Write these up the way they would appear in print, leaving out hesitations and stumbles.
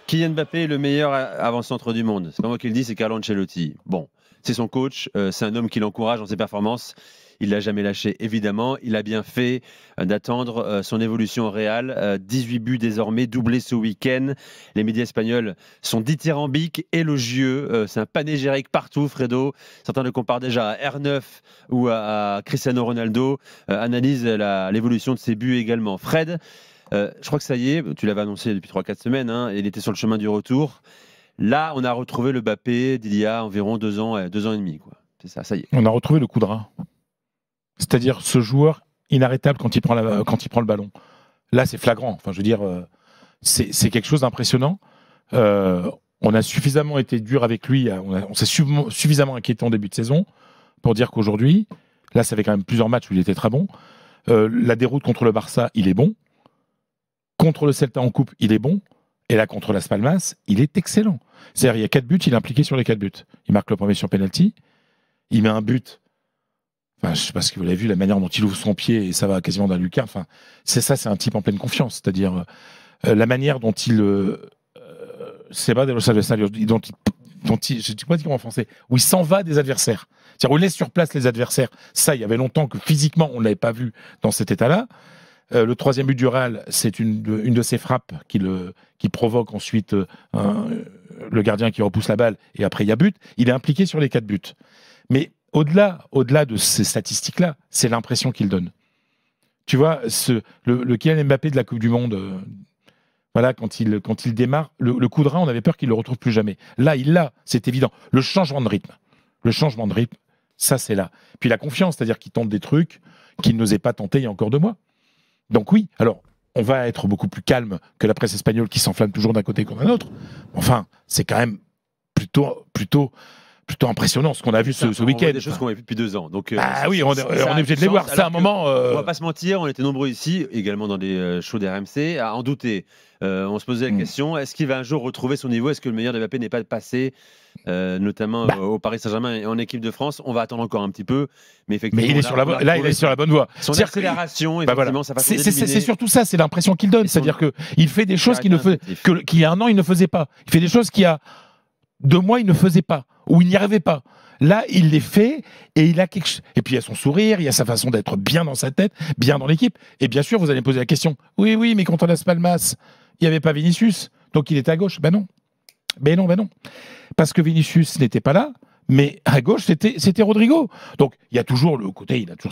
Kylian Mbappé est le meilleur avant-centre du monde. C'est pas moi qui le dis, c'est Carlo Ancelotti. Bon, c'est son coach, c'est un homme qui l'encourage dans ses performances. Il l'a jamais lâché, évidemment. Il a bien fait d'attendre son évolution au Real. 18 buts désormais, doublé ce week-end. Les médias espagnols sont dithyrambiques, élogieux. C'est un panégyrique partout, Fredo. Certains le comparent déjà à R9 ou à Cristiano Ronaldo. Analyse l'évolution de ses buts également. Fred, je crois que ça y est, tu l'avais annoncé depuis 3-4 semaines, hein, il était sur le chemin du retour. Là, on a retrouvé le Mbappé d'il y a environ 2 ans et demi. C'est ça y est. On a retrouvé le coup de rein. C'est-à-dire ce joueur inarrêtable quand il prend le ballon. Là, c'est flagrant. Enfin, je veux dire, c'est quelque chose d'impressionnant. On a suffisamment été dur avec lui. On s'est suffisamment inquiété en début de saison pour dire qu'aujourd'hui, là, ça fait quand même plusieurs matchs où il était très bon. La déroute contre le Barça, il est bon. Contre le Celta en coupe, il est bon. Et là, contre Las Palmas, il est excellent. C'est-à-dire, il y a 4 buts, il est impliqué sur les 4 buts. Il marque le premier sur penalty. Il met un but. Enfin, je ne sais pas si vous l'avez vu, la manière dont il ouvre son pied, et ça va quasiment d'un lucard. Enfin, c'est un type en pleine confiance. C'est-à-dire, la manière dont il... c'est pas de Los Angeles, dont il, je ne sais pas dire en français, où il s'en va des adversaires. C'est-à-dire, où il laisse sur place les adversaires. Ça, il y avait longtemps que physiquement, on ne l'avait pas vu dans cet état-là. Le troisième but du Real, c'est une de ses frappes qui provoque ensuite le gardien qui repousse la balle, et après, il y a but. Il est impliqué sur les 4 buts. Mais au-delà de ces statistiques-là, c'est l'impression qu'il donne. Tu vois, le Kylian Mbappé de la Coupe du Monde, voilà, quand il démarre, le coup de rein, on avait peur qu'il ne le retrouve plus jamais. Là, il l'a, c'est évident. Le changement de rythme, ça, c'est là. Puis la confiance, c'est-à-dire qu'il tente des trucs qu'il n'osait pas tenter il y a encore 2 mois. Donc oui, alors, on va être beaucoup plus calme que la presse espagnole qui s'enflamme toujours d'un côté comme d'un autre. Enfin, c'est quand même plutôt impressionnant ce qu'on a vu ce week-end. Des choses qu'on a vues depuis 2 ans. Donc, oui, on est obligé de les voir. C'est un moment. On va pas se mentir, on était nombreux ici, également dans des shows d'RMC, à en douter. On se posait la question, est-ce qu'il va un jour retrouver son niveau? Est-ce que le meilleur de Mbappé n'est pas passé, notamment au Paris Saint-Germain et en équipe de France? On va attendre encore un petit peu, mais effectivement. Mais il est sur la bonne voie. Son accélération, effectivement, ça va c'est surtout ça, c'est l'impression qu'il donne. C'est-à-dire qu'il fait des choses qu'il y a 1 an, il ne faisait pas. Il fait des choses qu'il y a 2 mois, il ne faisait pas, ou il n'y arrivait pas. Là, il les fait, et il a quelque chose. Et puis, il y a son sourire, il y a sa façon d'être bien dans sa tête, bien dans l'équipe. Et bien sûr, vous allez me poser la question. Oui, mais contre Las Palmas, il n'y avait pas Vinicius, donc il était à gauche. Ben non. Parce que Vinicius n'était pas là, mais à gauche, c'était Rodrigo. Donc, il y a toujours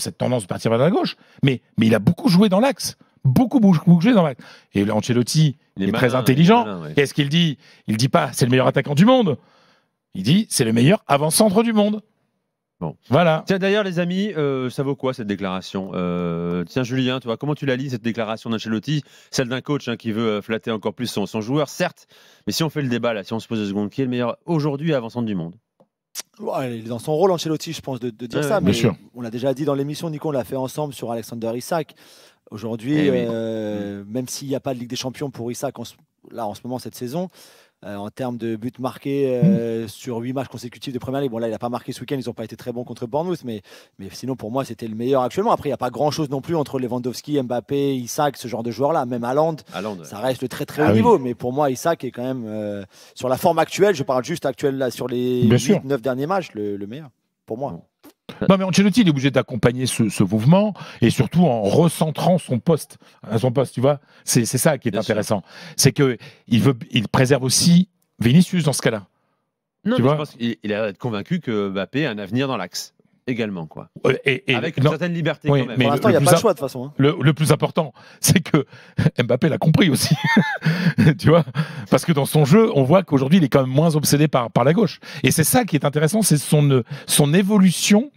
cette tendance de partir vers la gauche, mais il a beaucoup joué dans l'axe. Beaucoup joué dans l'axe. Et Ancelotti, il est très intelligent. Qu'est-ce qu'il dit? Il dit pas, c'est le meilleur attaquant du monde. Il dit, c'est le meilleur avant-centre du monde. Bon. Voilà. Tiens, d'ailleurs, les amis, ça vaut quoi cette déclaration? Tiens, Julien, tu vois, comment tu la lis, cette déclaration d'Ancelotti? Celle d'un coach qui veut flatter encore plus son joueur, certes, mais si on fait le débat, là, si on se pose 2 secondes, qui est le meilleur aujourd'hui avant-centre du monde? Ouais, il est dans son rôle, Ancelotti, je pense, de dire ça. Mais on l'a déjà dit dans l'émission, Nico, on l'a fait ensemble sur Alexander Isak. Aujourd'hui, même s'il n'y a pas de Ligue des Champions pour Isak en ce moment, cette saison, en termes de buts marqués sur 8 matchs consécutifs de Première Ligue, bon là, il n'a pas marqué ce week-end, ils n'ont pas été très bons contre Bournemouth, mais sinon, pour moi, c'était le meilleur actuellement. Après, il n'y a pas grand-chose non plus entre Lewandowski, Mbappé, Isak, ce genre de joueurs-là. Même Haaland, ça reste le très très haut niveau. Mais pour moi, Isak est quand même, sur la forme actuelle, je parle juste actuelle, là, sur les 8-9 derniers matchs, le meilleur, pour moi. Non, mais Ancelotti, il est obligé d'accompagner ce mouvement, et surtout en recentrant son poste à son poste, tu vois. C'est ça qui est intéressant. C'est qu'il préserve aussi Vinicius dans ce cas-là. Non, je pense qu'il a convaincu que Mbappé a un avenir dans l'axe. Également, quoi. Avec une certaine liberté, quand même. Pour l'instant, il n'y a pas de choix, de toute façon. Le plus important, c'est que Mbappé l'a compris aussi. Tu vois? Parce que dans son jeu, on voit qu'aujourd'hui, il est quand même moins obsédé par la gauche. Et c'est ça qui est intéressant, c'est son évolution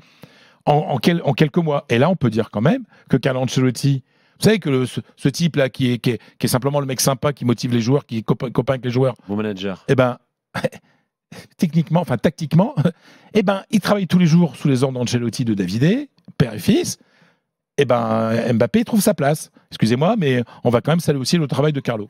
en quelques mois. Et là, on peut dire quand même que Carlo Ancelotti, vous savez que ce type-là, qui est simplement le mec sympa, qui motive les joueurs, qui est copain avec les joueurs. Bon manager. Eh ben... tactiquement, il travaille tous les jours sous les ordres d'Ancelotti, de Davide, père et fils. Mbappé trouve sa place. Excusez-moi, mais on va quand même saluer aussi le travail de Carlo.